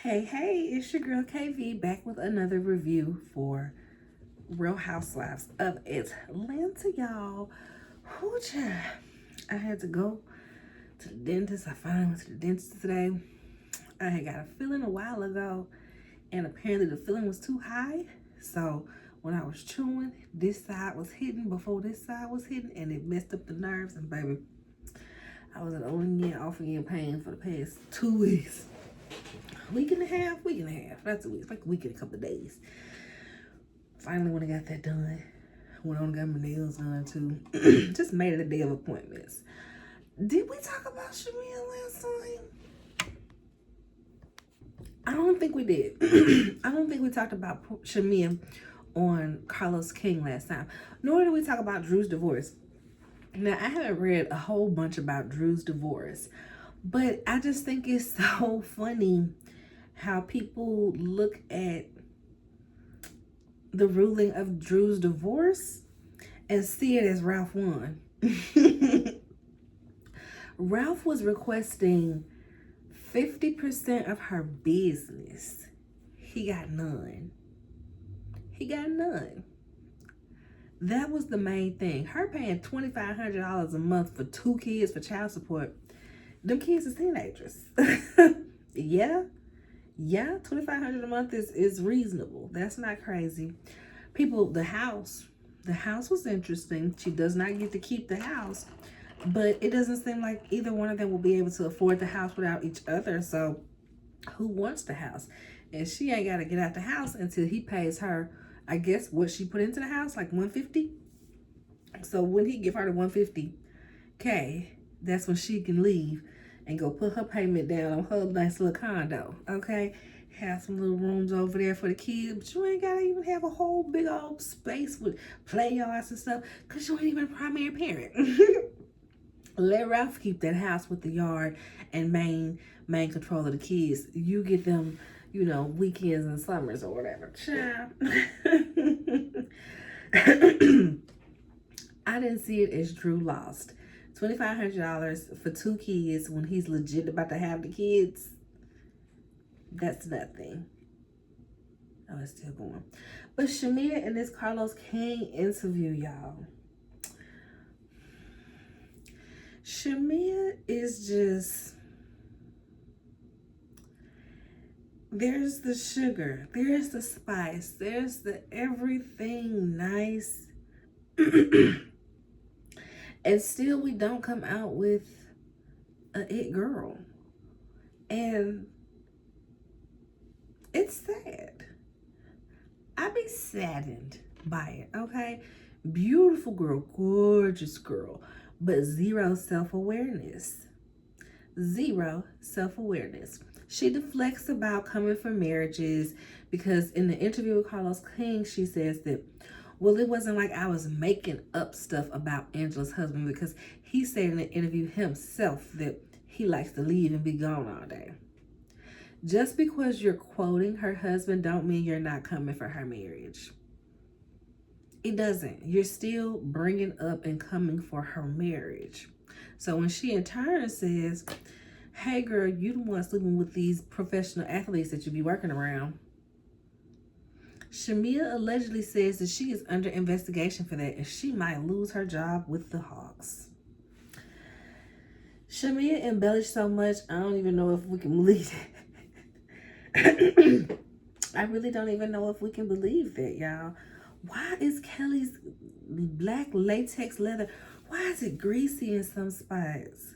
Hey, it's your girl KV back with another review for Real Housewives of Atlanta, y'all. Whoo, child. I had to go to the dentist. I finally went to the dentist today. I had got a feeling a while ago, and apparently the feeling was too high. So when I was chewing, this side was hitting before this side was hitting, and it messed up the nerves. And baby, I was in on again, off again pain for the past 2 weeks. Week and a half, not 2 weeks, like a week and a couple of days. Finally, when I got that done, went on and got my nails done too. Just made it a day of appointments. Did we talk about Shamea last time? I don't think we did. I don't think we talked about Shamea on Carlos King last time. Nor did we talk about Drew's divorce. Now, I haven't read a whole bunch about Drew's divorce, but I just think it's so funny how people look at the ruling of Drew's divorce and see it as Ralph won. Ralph was requesting 50% of her business. He got none. That was the main thing. Her paying $2,500 a month for 2 kids for child support. Them kids is teenagers. Yeah, $2,500 a month is reasonable. That's not crazy. People, the house was interesting. She does not get to keep the house, but it doesn't seem like either one of them will be able to afford the house without each other. So who wants the house? And she ain't got to get out the house until he pays her, I guess, what she put into the house, like $150. So when he give her the $150K, that's when she can leave and go put her payment down on her nice little condo, okay? Have some little rooms over there for the kids, but you ain't gotta even have a whole big old space with play yards and stuff, because you ain't even a primary parent. Let Ralph keep that house with the yard and main control of the kids. You get them, weekends and summers or whatever. Child. I didn't see it as Drew lost. $2,500 for 2 kids when he's legit about to have the kids. That's nothing. Oh, it's still going. But Shamea in this Carlos King interview, y'all. Shamea is just... There's the sugar. There's the spice. There's the everything nice. And still we don't come out with a it girl. And it's sad. I be saddened by it, okay? Beautiful girl, gorgeous girl, but zero self-awareness. Zero self-awareness. She deflects about coming from marriages because in the interview with Carlos King, she says that, well, it wasn't like I was making up stuff about Angela's husband, because he said in the interview himself that he likes to leave and be gone all day. Just because you're quoting her husband don't mean you're not coming for her marriage. It doesn't. You're still bringing up and coming for her marriage. So when she in turn says, hey girl, you the one sleeping with these professional athletes that you be working around, Shamea allegedly says that she is under investigation for that and she might lose her job with the Hawks. Shamea embellished so much, I don't even know if we can believe it. I really don't even know if we can believe that, y'all. Why is Kelly's black latex leather, why is it greasy in some spots?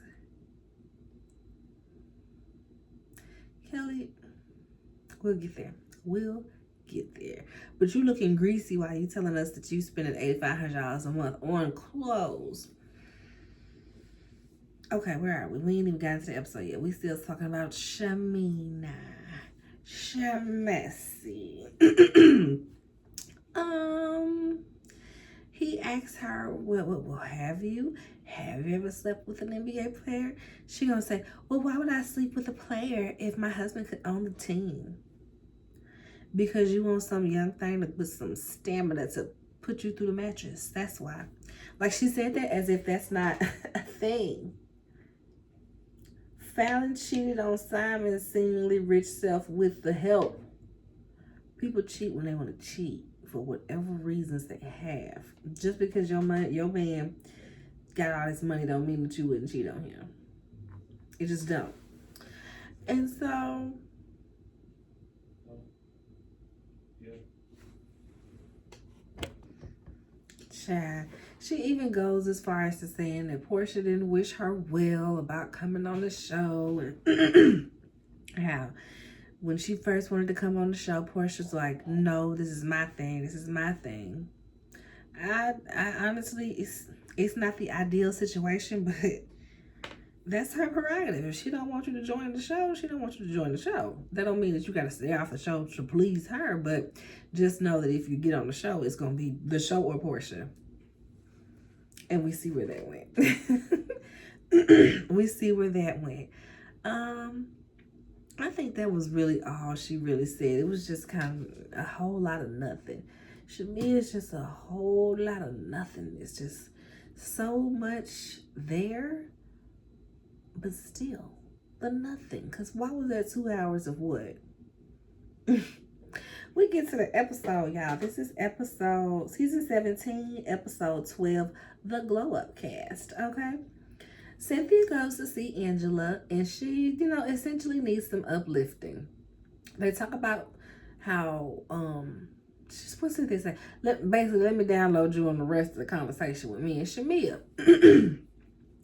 Kelly, we'll get there. Get there. But you looking greasy while you telling us that you spending $8,500 a month on clothes. Okay, where are we? We ain't even got into the episode yet. We still talking about Shamea. Shamesi. He asked her, well, have you ever slept with an NBA player? She gonna say, well, why would I sleep with a player if my husband could own the team? Because you want some young thing with some stamina to put you through the mattress. That's why. Like, she said that as if that's not a thing. Fallon cheated on Simon's seemingly rich self with the help. People cheat when they want to cheat for whatever reasons they have. Just because your man got all this money don't mean that you wouldn't cheat on him. It just don't. And so child, she even goes as far as to saying that Portia didn't wish her well about coming on the show, and how when she first wanted to come on the show, Portia's like, no, this is my thing. This is my thing. I honestly, it's not the ideal situation, but that's her prerogative. If she don't want you to join the show, she don't want you to join the show. That don't mean that you got to stay off the show to please her, but just know that if you get on the show, it's going to be the show or Portia. And we see where that went. We see where that went. I think that was really all she really said. It was just kind of a whole lot of nothing. Shamea is just a whole lot of nothing. It's just so much there, but still the nothing. Because why was that 2 hours of what? We get to the episode, y'all. This is season 17, episode 12, the Glow Up Cast, okay? Cynthia goes to see Angela, and she, essentially needs some uplifting. They talk about how, what's Cynthia say? Let me download you on the rest of the conversation with me and Shamea.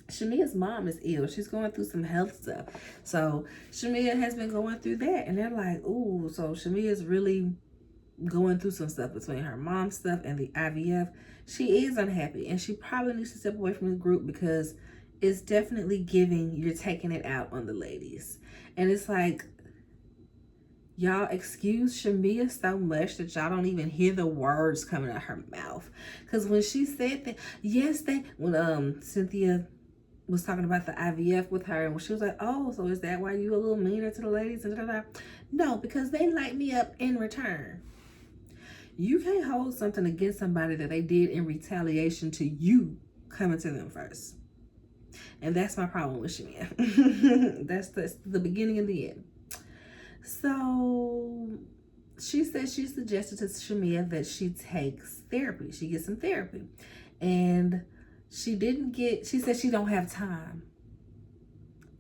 Shamea's mom is ill. She's going through some health stuff. So Shamea has been going through that, and they're like, ooh, so Shamea's really going through some stuff between her mom's stuff and the IVF. She is unhappy, and she probably needs to step away from the group because it's definitely giving you're taking it out on the ladies. And it's like, y'all excuse Shamea so much that y'all don't even hear the words coming out her mouth. Because when she said that, when Cynthia was talking about the IVF with her, and when she was like, oh, so is that why you a little meaner to the ladies? And no, because they light me up in return. You can't hold something against somebody that they did in retaliation to you coming to them first. And that's my problem with Shamea. that's the beginning and the end. So she said she suggested to Shamea that she takes therapy. She gets some therapy. And she said she don't have time.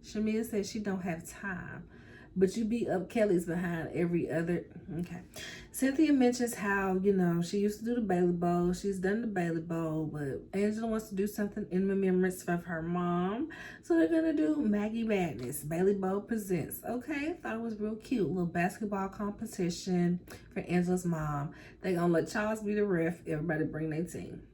Shamea said she don't have time. But you beat up Kelly's behind every other. Okay. Cynthia mentions how, she used to do the Bailey Bowl. She's done the Bailey Bowl, but Angela wants to do something in remembrance of her mom. So they're going to do Maggie Madness. Bailey Bowl presents. Okay. Thought it was real cute. Little basketball competition for Angela's mom. They're going to let Charles be the ref. Everybody bring their team.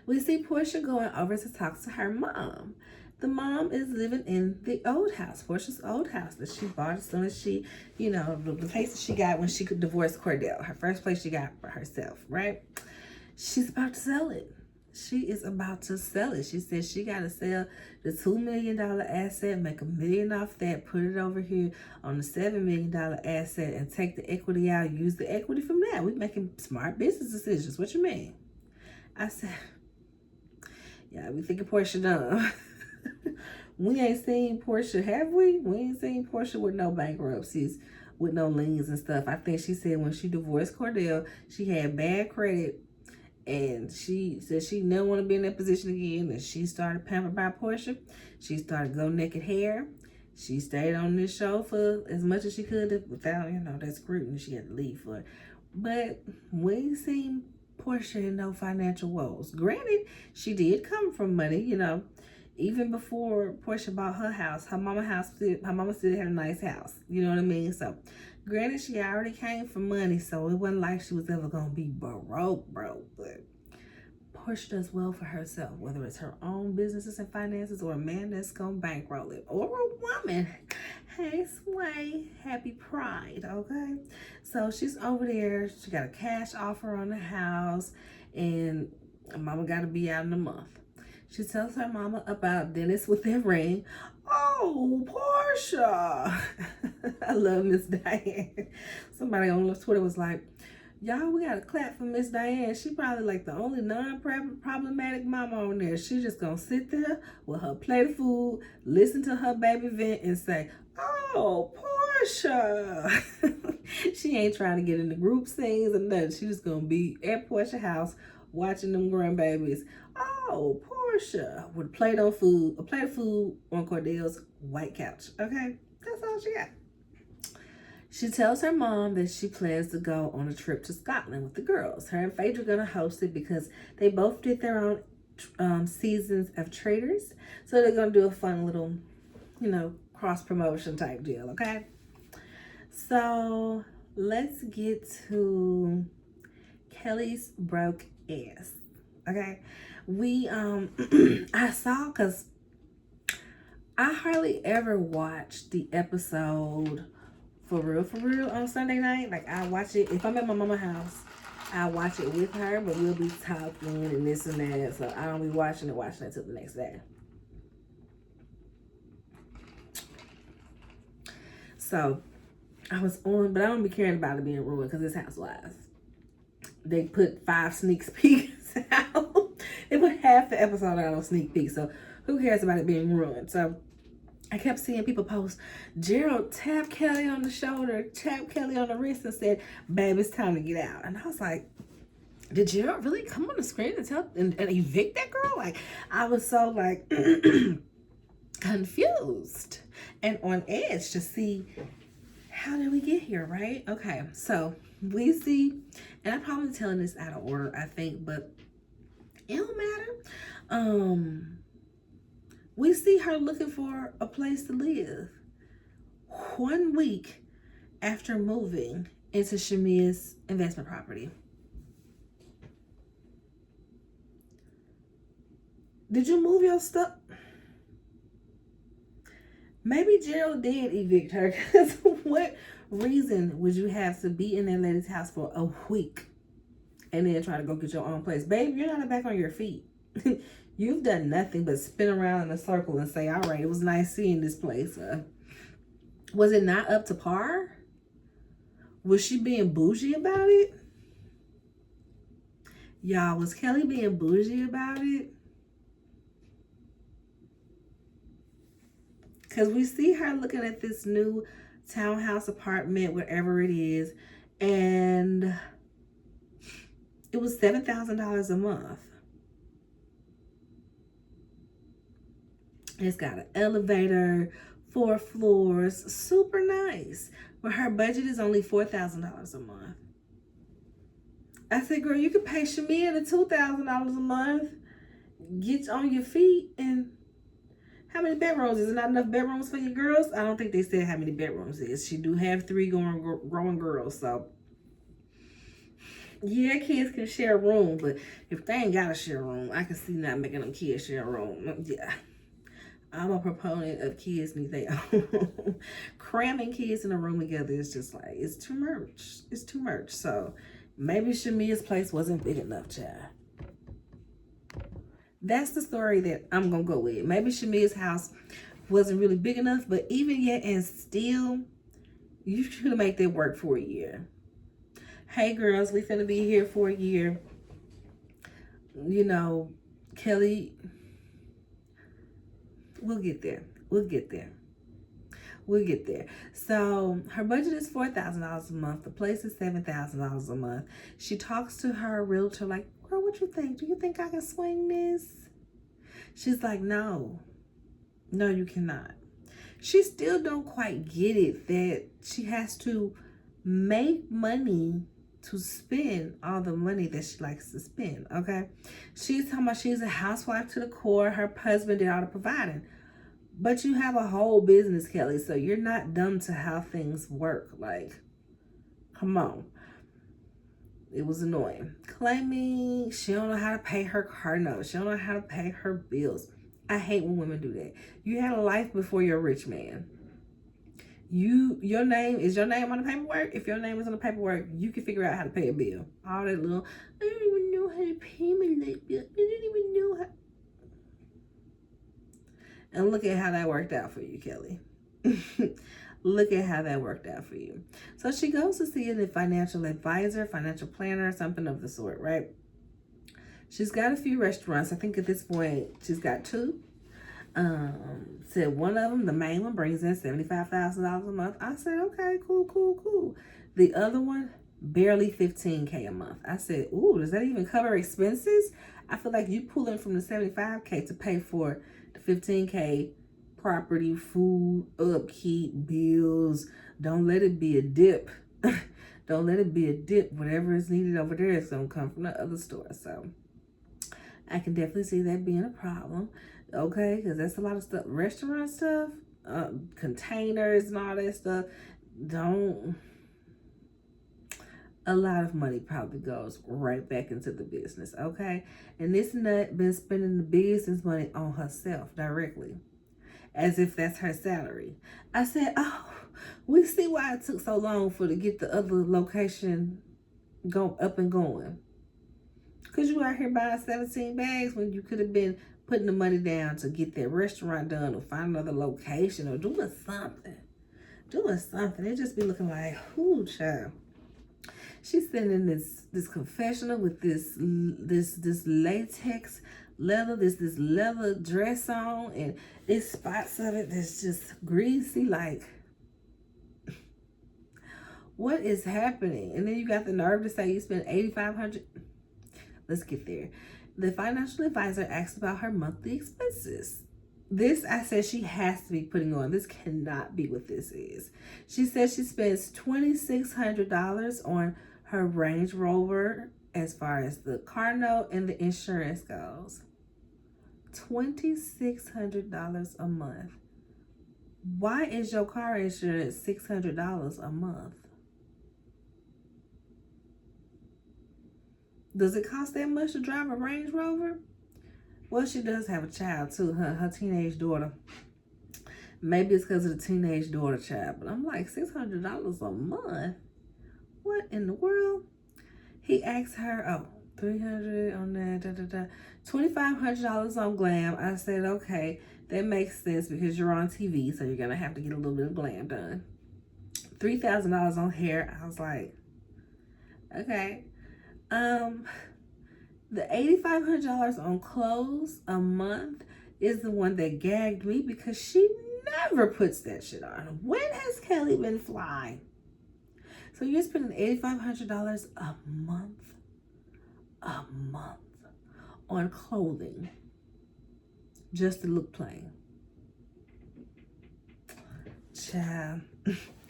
We see Portia going over to talk to her mom. The mom is living in the old house, Portia's old house that she bought as soon as she, the place that she got when she could divorce Cordell. Her first place she got for herself, right? She's about to sell it. She is about to sell it. She said she got to sell the $2 million asset, make $1 million off that, put it over here on the $7 million asset, and take the equity out, use the equity from that. We're making smart business decisions. What you mean? I said, yeah, we thinking Portia dumb. We ain't seen Portia, have we? We ain't seen Portia with no bankruptcies, with no liens and stuff. I think she said when she divorced Cordell, she had bad credit, and she said she never want to be in that position again. And she started pampered by Portia. She started go naked hair. She stayed on this show for as much as she could without, that scrutiny she had to leave for. But we ain't seen Portia in no financial woes. Granted, she did come from money, Even before Portia bought her house, her mama still had a nice house. You know what I mean? So, granted, she already came from money, so it wasn't like she was ever going to be broke. But Portia does well for herself, whether it's her own businesses and finances or a man that's going to bankroll it, or a woman. Hey, Sway, happy Pride, okay? So, she's over there. She got a cash offer on the house, and mama got to be out in a month. She tells her mama about Dennis with that ring. Oh, Portia. I love Miss Diane. Somebody on Twitter was like, Y'all, we gotta clap for Miss Diane. She probably like the only non-problematic mama on there. She just gonna sit there with her plate of food, listen to her baby vent, and say, "Oh, Portia." She ain't trying to get in the group scenes or nothing. She just gonna be at Portia house watching them grandbabies. Oh, Portia, with a plate of food on Cordell's white couch. Okay, that's all she got. She tells her mom that she plans to go on a trip to Scotland with the girls. Her and Phaedra are going to host it because they both did their own seasons of Traitors. So they're going to do a fun little, cross-promotion type deal, okay? So let's get to Kelly's broke ass, okay? I saw, because I hardly ever watch the episode for real on Sunday night. Like, I watch it if I'm at my mama's house. I watch it with her, but we'll be talking and this and that. So I don't be watching it till the next day. So I was on, but I don't be caring about it being ruined because it's Housewives. They put 5 sneak peeks out. They put half the episode out on sneak peeks. So who cares about it being ruined? So I kept seeing people post, Gerald tapped Kelly on the shoulder, tapped Kelly on the wrist and said, "Babe, it's time to get out." And I was like, did Gerald really come on the screen and tell and evict that girl? Like, I was so like confused and on edge to see how did we get here, right? Okay, so we see, and I'm probably telling this out of order, I think, but it don't matter. We see her looking for a place to live 1 week after moving into Shamea's investment property. Did you move your stuff? Maybe Gerald did evict her, because what reason would you have to be in that lady's house for a week and then try to go get your own place? Babe, you're not back on your feet. You've done nothing but spin around in a circle and say, all right, it was nice seeing this place. Was it not up to par? Was she being bougie about it? Y'all, was Kelly being bougie about it? Because we see her looking at this new townhouse apartment, wherever it is, and it was $7,000 a month. It's got an elevator, 4 floors, super nice. But her budget is only $4,000 a month. I said, girl, you could pay Shamea the $2,000 a month, get on your feet, and how many bedrooms? Is it not enough bedrooms for your girls? I don't think they said how many bedrooms it is. She do have 3 growing girls, so yeah, kids can share a room, but if they ain't got to share a room, I can see not making them kids share a room. Yeah. I'm a proponent of kids need their own. Cramming kids in a room together is just like, it's too much. It's too much. So maybe Shamea's place wasn't big enough, child. That's the story that I'm going to go with. Maybe Shamea's house wasn't really big enough, but even yet and still, you should make that work for a year. Hey, girls, we finna be here for a year. You know, Kelly, we'll get there. We'll get there. We'll get there. So her budget is $4,000 a month. The place is $7,000 a month. She talks to her realtor like, girl, what you think? Do you think I can swing this? She's like, no, you cannot. She still don't quite get it that she has to make money to spend all the money that she likes to spend, okay? She's talking about she's a housewife to the core. Her husband did all the providing. But you have a whole business, Kelly, so you're not dumb to how things work. Like, come on. It was annoying. Claiming she don't know how to pay her car notes. She don't know how to pay her bills. I hate when women do that. You had a life before you're a rich man. Your name on the paperwork? If your name is on the paperwork, you can figure out how to pay a bill. All that little, I don't even know how to pay my light bill. I don't even know how. And look at how that worked out for you, Kelly. Look at how that worked out for you. So she goes to see a financial advisor, financial planner, something of the sort, right? She's got a few restaurants. I think at this point she's got two. Said one of them, the main one, brings in $75,000 a month. I said, okay, cool. The other one, barely $15K a month. I said, ooh, does that even cover expenses? I feel like you pulling from the $75K to pay for the $15K property, food, upkeep, bills. Don't let it be a dip. Don't let it be a dip. Whatever is needed over there is going to come from the other store. So I can definitely see that being a problem. Okay, because that's a lot of stuff. Restaurant stuff, containers and all that stuff. A lot of money probably goes right back into the business, okay? And this nut been spending the business money on herself directly, as if that's her salary. I said, oh, we see why it took so long to get the other location up and going. Because you out here buying 17 bags when you could have been putting the money down to get that restaurant done or find another location or doing something. It just be looking like, whoo, child. She's sitting in this confessional with this latex leather, this leather dress on, and it's spots of it that's just greasy. Like, what is happening? And then you got the nerve to say you spent $8,500. Let's get there. The financial advisor asked about her monthly expenses. This, I said, she has to be putting on. This cannot be what this is. She says she spends $2,600 on her Range Rover as far as the car note and the insurance goes. $2,600 a month. Why is your car insurance $600 a month? Does it cost that much to drive a Range Rover? Well, she does have a child too, her teenage daughter. Maybe it's because of the teenage daughter child, but I'm like, $600 a month? What in the world? He asked her, $300 on that, $2,500 on glam. I said, okay, that makes sense because you're on TV, so you're gonna have to get a little bit of glam done. $3,000 on hair. I was like, okay. The $8,500 on clothes a month is the one that gagged me because she never puts that shit on. When has Kelly been fly? So you're spending $8,500 a month on clothing just to look plain. Child,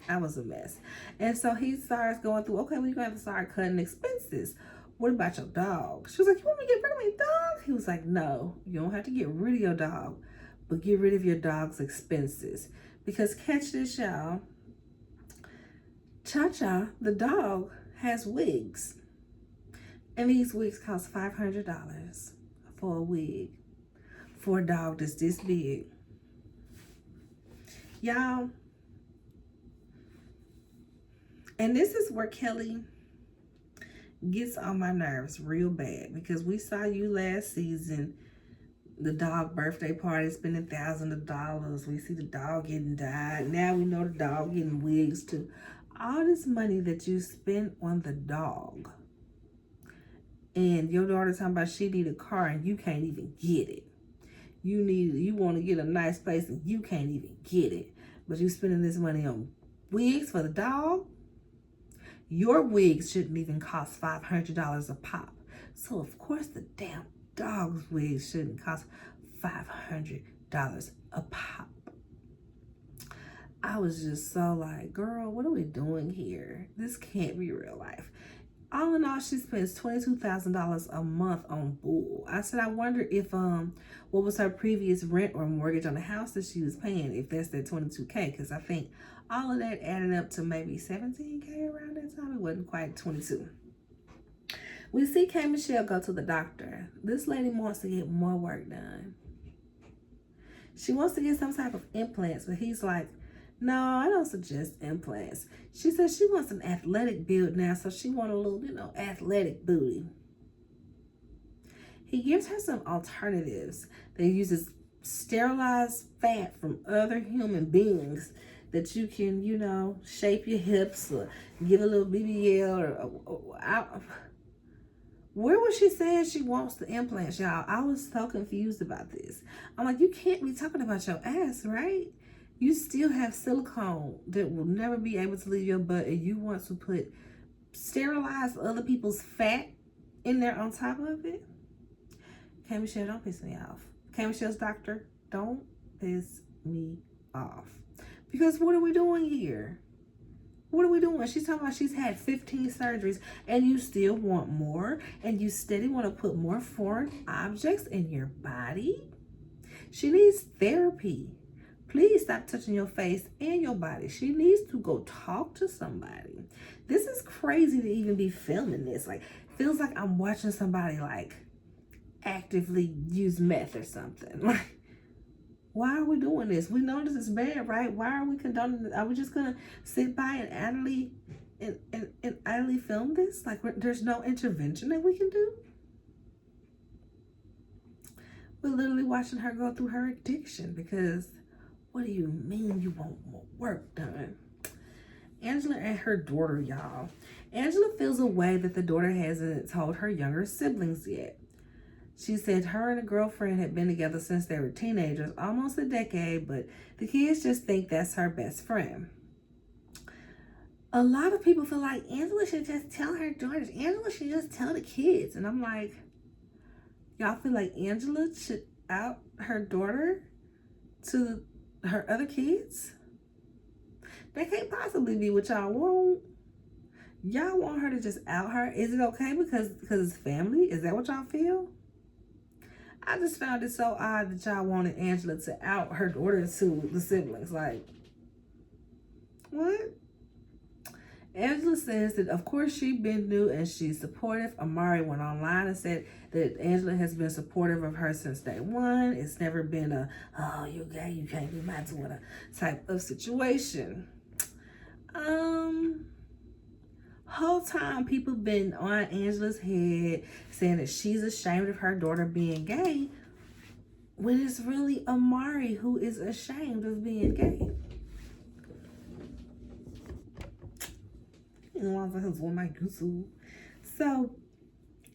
I was a mess. And so he starts going through, okay, we're going to have to start cutting expenses. What about your dog? She was like, you want me to get rid of my dog? He was like, no, you don't have to get rid of your dog, but get rid of your dog's expenses. Because catch this, y'all. Cha-Cha, the dog, has wigs. And these wigs cost $500 for a wig for a dog that's this big. Y'all. And this is where Kelly gets on my nerves real bad, because we saw you last season, the dog birthday party, spending thousands of dollars. We see the dog getting dyed. Now we know the dog getting wigs too. All this money that you spent on the dog, and your daughter talking about she need a car and you can't even get it. You want to get a nice place and you can't even get it, but you spending this money on wigs for the dog. Your wigs shouldn't even cost $500 a pop. So of course the damn dog's wigs shouldn't cost $500 a pop. I was just so like, girl, what are we doing here? This can't be real life. All in all, she spends $22,000 a month on bull. I said, I wonder if what was her previous rent or mortgage on the house that she was paying, if that's that $22K, because I think all of that added up to maybe $17K around that time. It wasn't quite $22. We see K. Michelle go to the doctor. This lady wants to get more work done. She wants to get some type of implants, but he's like, no, I don't suggest implants. She says she wants an athletic build now, so she wants a little, athletic booty. He gives her some alternatives that uses sterilized fat from other human beings that you can, shape your hips or give a little BBL where was she saying she wants the implants, y'all? I was so confused about this. I'm like, you can't be talking about your ass, right? You still have silicone that will never be able to leave your butt, and you want to sterilize other people's fat in there on top of it? K. Michelle, don't piss me off. K. Michelle's doctor, don't piss me off. Because what are we doing here? What are we doing? She's talking about she's had 15 surgeries and you still want more, and you steady want to put more foreign objects in your body. She needs therapy. Please stop touching your face and your body. She needs to go talk to somebody. This is crazy to even be filming this. Like, feels like I'm watching somebody like actively use meth or something. Like, why are we doing this? We know this is bad, right? Why are we condoning this? Are we just gonna sit by and idly film this? Like, there's no intervention that we can do? We're literally watching her go through her addiction, because what do you mean you want more work done? Angela and her daughter, y'all. Angela feels a way that the daughter hasn't told her younger siblings yet. She said her and a girlfriend had been together since they were teenagers, almost a decade, but the kids just think that's her best friend. A lot of people feel like Angela should just tell her daughters. Angela should just tell the kids. And I'm like, y'all feel like Angela should out her daughter to her other kids? That can't possibly be what y'all want. Y'all want her to just out her? Is it okay because it's family? Is that what y'all feel? I just found it so odd that y'all wanted Angela to out her daughter to the siblings. Like, what? Angela says that, of course, she's been new and she's supportive. Amari went online and said that Angela has been supportive of her since day one. It's never been a, oh, you're gay, you can't be my daughter type of situation. Whole time people been on Angela's head saying that she's ashamed of her daughter being gay, when it's really Amari who is ashamed of being gay. So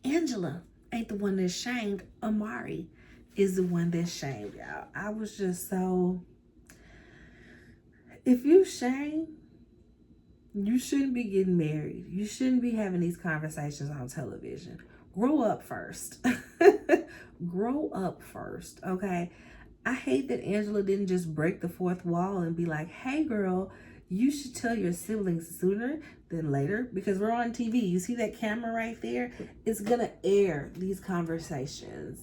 Angela ain't the one that's shamed. Amari is the one that's shamed, y'all. I was just so, if you shame, you shouldn't be getting married. You shouldn't be having these conversations on television. Grow up first. Grow up first, okay? I hate that Angela didn't just break the fourth wall and be like, hey, girl, you should tell your siblings sooner than later, because we're on TV. You see that camera right there? It's going to air these conversations.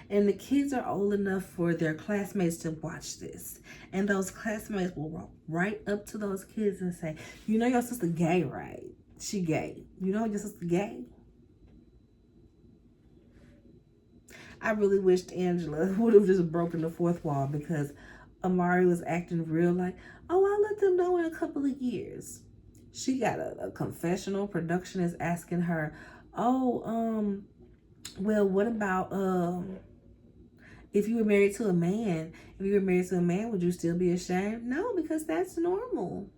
And the kids are old enough for their classmates to watch this. And those classmates will walk right up to those kids and say, you know your sister gay, right? She gay. You know your sister gay? I really wished Angela would have just broken the fourth wall, because Amari was acting real like, oh, I'll let them know in a couple of years. She got a confessional. Production is asking her, oh, well, what about, if you were married to a man, would you still be ashamed? No, because that's normal.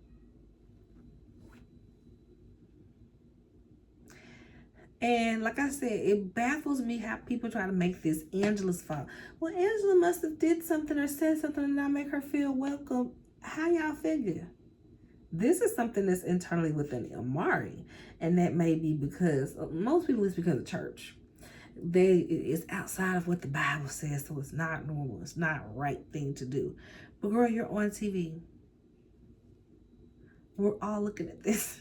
And like I said, it baffles me how people try to make this Angela's fault. Well, Angela must have did something or said something to not make her feel welcome. How y'all figure? This is something that's internally within Amari. And that may be because, most people, it's because of church. It's outside of what the Bible says, so it's not normal. It's not a right thing to do. But girl, you're on TV. We're all looking at this.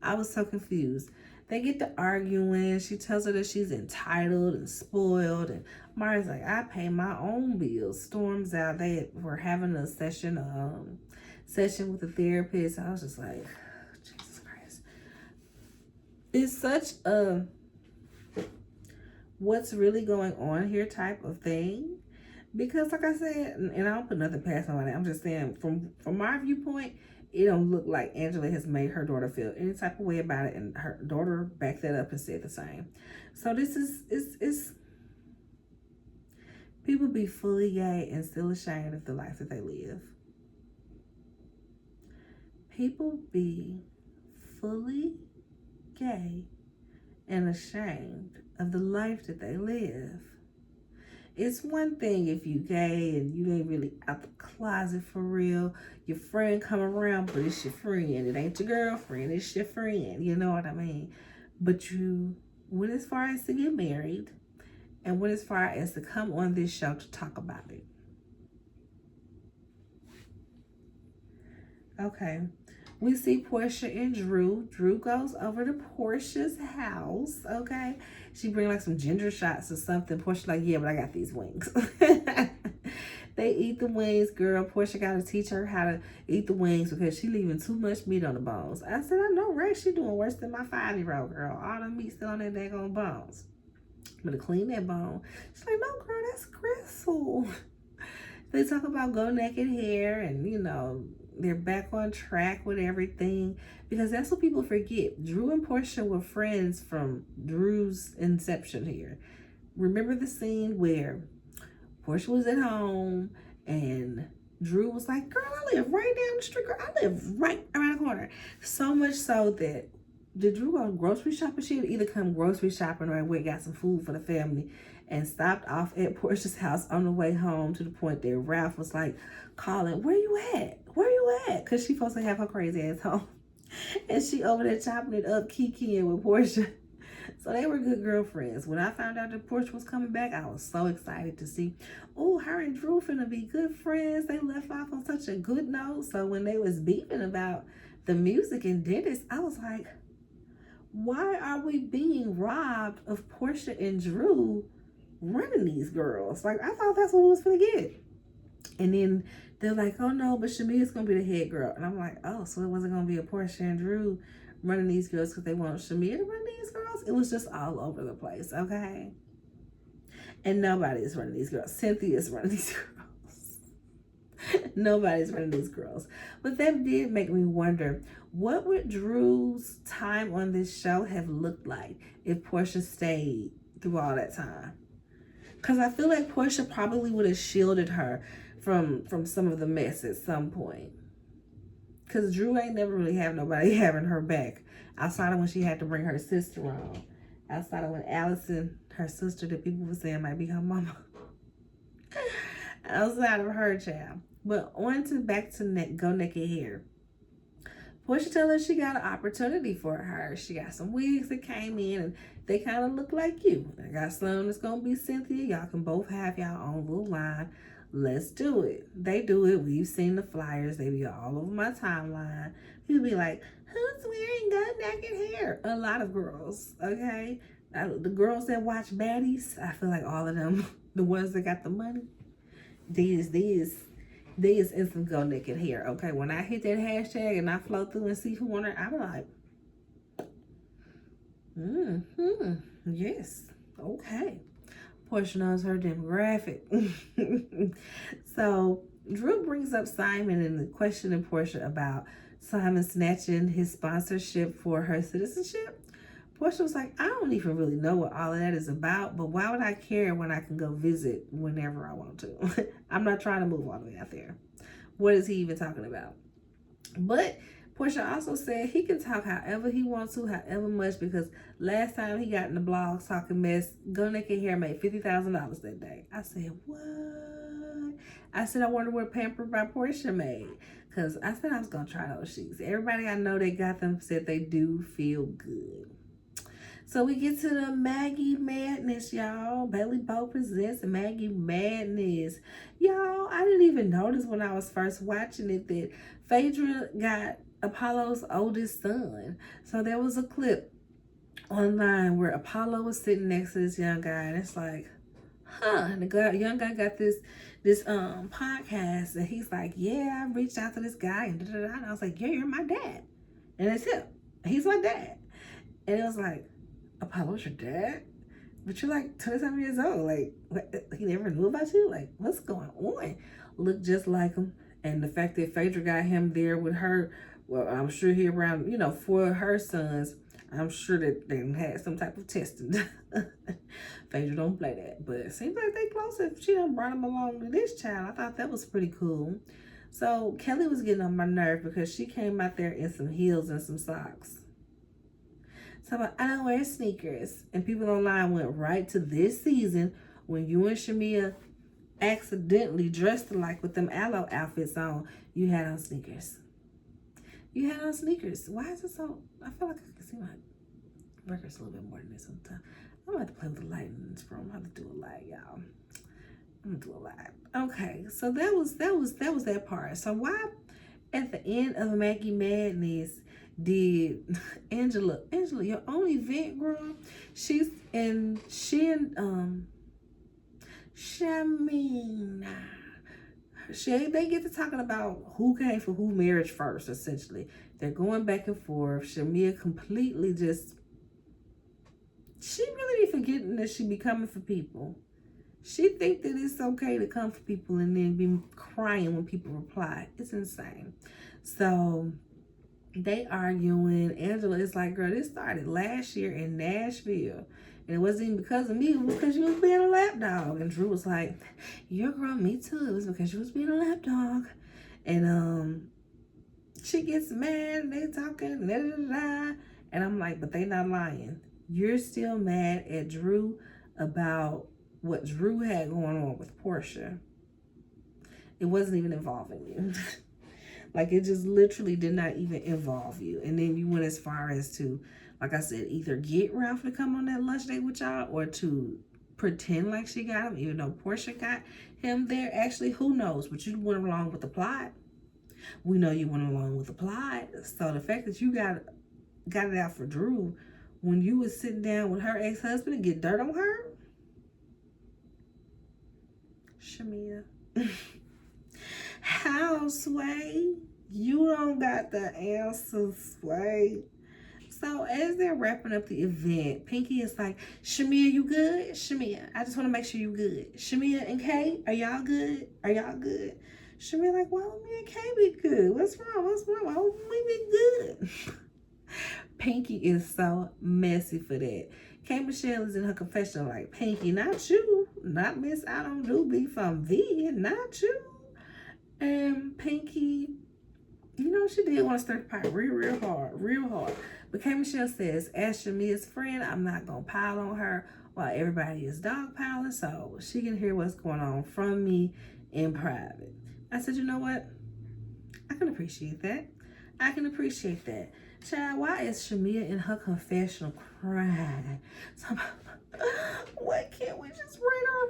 I was so confused. They get to arguing. She tells her that she's entitled and spoiled. And Mari's like, I pay my own bills. Storms out. They were having a session with a therapist. I was just like, Jesus Christ. It's such a what's really going on here type of thing. Because like I said, and I don't put nothing past nobody, I'm just saying from my viewpoint, it don't look like Angela has made her daughter feel any type of way about it, and her daughter backed that up and said the same. So this is people be fully gay and still ashamed of the life that they live. People be fully gay and ashamed of the life that they live. It's one thing if you gay and you ain't really out the closet for real. Your friend come around, but it's your friend. It ain't your girlfriend, it's your friend. You know what I mean? But you went as far as to get married and went as far as to come on this show to talk about it. Okay. We see Portia and Drew. Drew goes over to Portia's house, okay? She bring like some ginger shots or something. Portia's like, yeah, but I got these wings. They eat the wings, girl. Portia got to teach her how to eat the wings because she leaving too much meat on the bones. I said, I know, right? She doing worse than my 5-year-old girl. All the meat still on that daggone bones. I'm going to clean that bone. She's like, no, girl, that's gristle. They talk about go naked hair and, you know, they're back on track with everything because that's what people forget. Drew and Portia were friends from Drew's inception here. Remember the scene where Portia was at home and Drew was like, girl, I live right down the street. Girl, I live right around the corner. So much so that did Drew go grocery shopping? She would either come grocery shopping or went got some food for the family and stopped off at Portia's house on the way home to the point that Ralph was like calling, where you at? Where you at? Because she's supposed to have her crazy ass home. And she over there chopping it up, kikiing with Portia. So they were good girlfriends. When I found out that Portia was coming back, I was so excited to see, oh, her and Drew finna be good friends. They left off on such a good note. So when they was beefing about the music and Dennis, I was like, why are we being robbed of Portia and Drew running these girls? Like, I thought that's what we was gonna get. And then they're like, oh no, but Shamea's gonna be the head girl. And I'm like, oh, so it wasn't gonna be a Portia and Drew running these girls because they want Shamea to run these girls? It was just all over the place, okay? And nobody's running these girls. Cynthia's running these girls. Nobody's running these girls. But that did make me wonder, what would Drew's time on this show have looked like if Portia stayed through all that time? Because I feel like Portia probably would have shielded her from some of the mess at some point. Because Drew ain't never really have nobody having her back outside of when she had to bring her sister on. Outside of when Allison, her sister that people were saying might be her mama. Outside of her child. But on to back to Go Naked Hair. Portia tell her she got an opportunity for her. She got some wigs that came in and they kind of look like you. I got some that's going to be Cynthia. Y'all can both have y'all own little line. Let's do it. They do it. We've seen the flyers. They be all over my timeline. People be like, who's wearing Go Naked Hair? A lot of girls, okay? The girls that watch Baddies, I feel like all of them, the ones that got the money, these in some Go Naked Hair, okay? When I hit that hashtag and I flow through and see who on it, I'm like, yes, okay. Portia knows her demographic. So Drew brings up Simon and the question to Portia about Simon snatching his sponsorship for her citizenship. Portia was like, I don't even really know what all of that is about, but why would I care when I can go visit whenever I want to? I'm not trying to move all the way out there. What is he even talking about? But Portia also said he can talk however he wants to, however much, because last time he got in the blogs talking mess, Go Naked Hair made $50,000 that day. I said, what? I said, I wonder what Pampered by Portia made. Because I said I was going to try those sheets. Everybody I know that got them said they do feel good. So we get to the Maggie Madness, y'all. Bailey Bo presents Maggie Madness. Y'all, I didn't even notice when I was first watching it that Phaedra got Apollo's oldest son. So there was a clip online where Apollo was sitting next to this young guy, and it's like, the young guy got this podcast, and he's like, yeah, I reached out to this guy, and and I was like, yeah, you're my dad. And it's him. He's my dad. And it was like, Apollo's your dad? But you're like 27 years old. Like, what, he never knew about you? Like, what's going on? Look just like him. And the fact that Phaedra got him there with her, well, I'm sure he around, for her sons, I'm sure that they had some type of testing. Phaedra don't play that. But it seems like they close if she done brought him along to this child. I thought that was pretty cool. So Kelly was getting on my nerve because she came out there in some heels and some socks. So I don't wear sneakers. And people online went right to this season when you and Shamea accidentally dressed alike with them aloe outfits on. You had on sneakers. You had on sneakers. Why is it so? I feel like I can see my records a little bit more than this sometimes. I'm gonna have to play with the light in this room. I'm gonna have to do a light, y'all. I'm gonna do a light. Okay, so that was that part. So why at the end of Maggie Madness did Angela, your only event, girl? She and Shamea. They get to talking about who came for who marriage first, essentially. They're going back and forth. Shamea completely just, she really be forgetting that she be coming for people. She think that it's okay to come for people and then be crying when people reply. It's insane. So they arguing. Angela is like, girl, this started last year in Nashville. And it wasn't even because of me. It was because you was being a lapdog. And Drew was like, your girl, me too. It was because you was being a lapdog. And she gets mad and they talking. Da, da, da, da. And I'm like, but they not lying. You're still mad at Drew about what Drew had going on with Portia. It wasn't even involving you. Like, it just literally did not even involve you. And then you went as far as to, like I said, either get Ralph to come on that lunch date with y'all or to pretend like she got him, even though Portia got him there. Actually, who knows? But you went along with the plot. We know you went along with the plot. So the fact that you got it out for Drew when you was sitting down with her ex-husband and get dirt on her? Shamea. How, Sway? You don't got the answer, Sway. So as they're wrapping up the event, Pinky is like, Shamea, you good? Shamea, I just want to make sure you good. Shamea and Kay, are y'all good? Are y'all good? Shamea like, why would me and Kay be good? What's wrong? What's wrong? Why would we be good? Pinky is so messy for that. K. Michelle is in her confessional like, Pinky, not you. Not Miss I don't do beef from V, not you. And Pinky, you know, she did want to stir the pot real hard. But K. Michelle says, as Shamea's friend, I'm not going to pile on her while everybody is dogpiling, so she can hear what's going on from me in private. I said, you know what? I can appreciate that. I can appreciate that. Child, why is Shamea in her confessional crying? So, why can't we just right our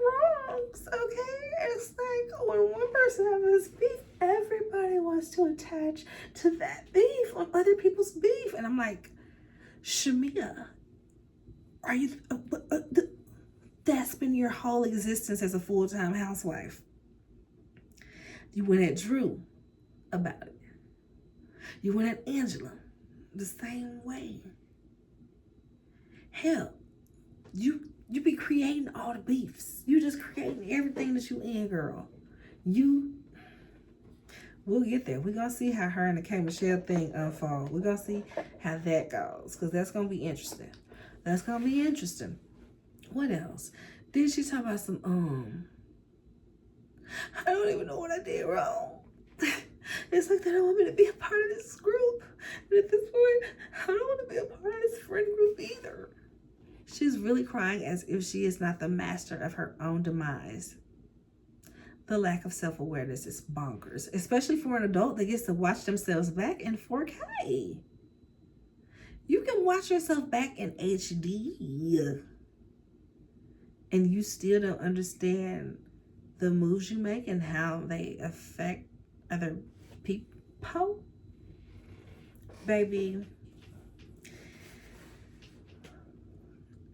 wrongs, okay? It's like when one person has this beef, everybody wants to attach to that beef on other people's beef. And I'm like, Shamea, are you, that's been your whole existence as a full-time housewife. You went at Drew about it. You went at Angela the same way. Hell, you be creating all the beefs. You just creating everything that you in, girl. We'll get there. We're gonna see how her and the K. Michelle thing unfold. We're gonna see how that goes, because that's gonna be interesting. That's gonna be interesting. What else? Then she talk about some I don't even know what I did wrong. It's like they don't want me to be a part of this group. And at this point, I don't want to be a part of this friend group either. She's really crying as if she is not the master of her own demise. The lack of self-awareness is bonkers, especially for an adult that gets to watch themselves back in 4K. You can watch yourself back in HD, and you still don't understand the moves you make and how they affect other people. Baby,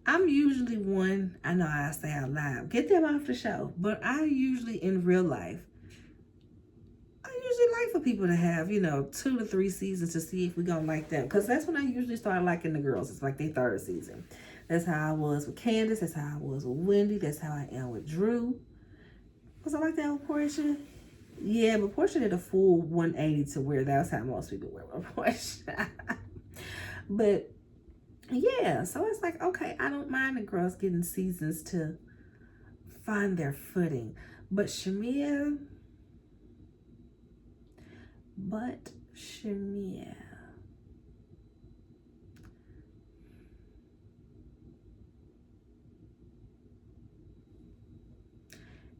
I'm usually one, I know I say out loud, get them off the show, but I usually in real life, I usually like for people to have, 2 to 3 seasons to see if we're gonna like them, because that's when I usually start liking the girls. It's like their 3rd season. That's how I was with Candace, that's how I was with Wendy, that's how I am with Drew. Was I like that with Portia? Yeah, but Portia did a full 180 to where that's how most people were with Portia. But yeah, so it's like, okay, I don't mind the girls getting seasons to find their footing. But Shamea, but Shamea.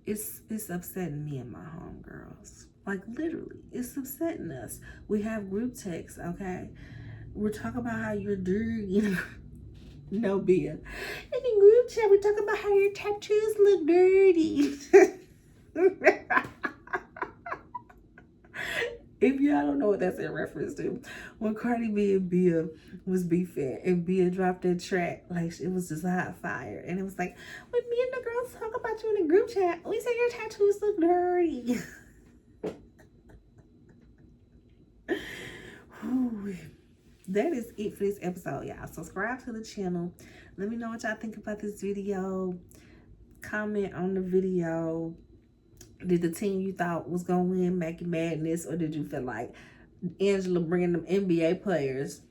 It's upsetting me and my homegirls. Like, literally, it's upsetting us. We have group texts, okay? We're talking about how you're dirty. No, Bia. In the group chat, we talk about how your tattoos look dirty. If y'all don't know what that's in reference to, when Cardi B and Bia was beefing and Bia dropped that track, like, it was just a hot fire. And it was like, when me and the girls talk about you in the group chat, we say your tattoos look dirty. That is it for this episode, y'all. Subscribe to the channel. Let me know what y'all think about this video. Comment on the video. Did the team you thought was going to win Mackie Madness, or did you feel like Angela bringing them NBA players?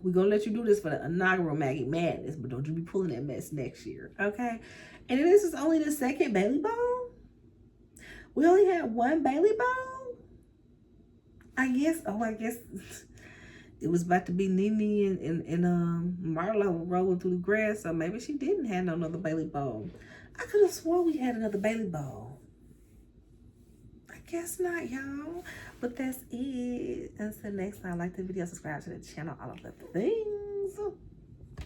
We're going to let you do this for the inaugural Mackie Madness, but don't you be pulling that mess next year, okay? And this is only the second Bailey Bowl. We only had one Bailey Bowl. I guess it was about to be Nene and Marlo rolling through the grass, so maybe she didn't have no another Bailey Bowl. I could have sworn we had another Bailey Bowl. I guess not, y'all. But that's it. Until next time, like the video, subscribe to the channel, all of the things.